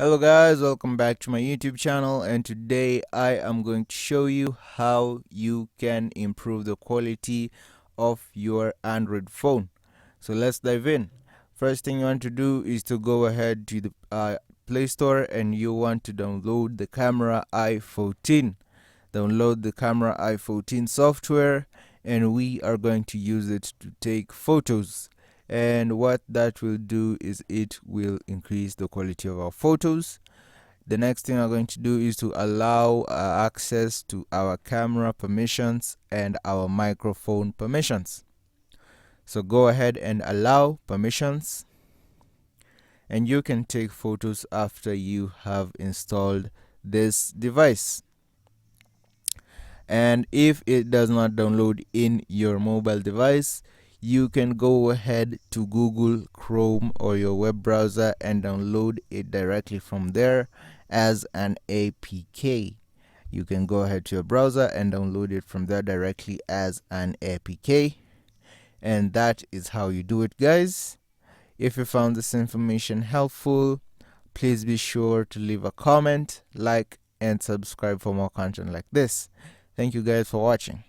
Hello guys, welcome back to my YouTube channel, and today I am going to show you how you can improve the quality of your Android phone. So let's dive in. First thing you want to do is to go ahead to the Play Store and you want to download the Camera i14. Download the Camera i14 software and we are going to use it to take photos. And what that will do is it will increase the quality of our photos. The next thing I'm going to do is to allow access to our camera permissions and our microphone permissions. So go ahead and allow permissions, and you can take photos after you have installed this device. And if it does not download in your mobile device, you can go ahead to Google Chrome or your web browser and download it directly from there as an APK. You can go ahead to your browser and download it from there directly as an APK. And that is how you do it, guys. If you found this information helpful, please be sure to leave a comment, like, and subscribe for more content like this. Thank you guys for watching.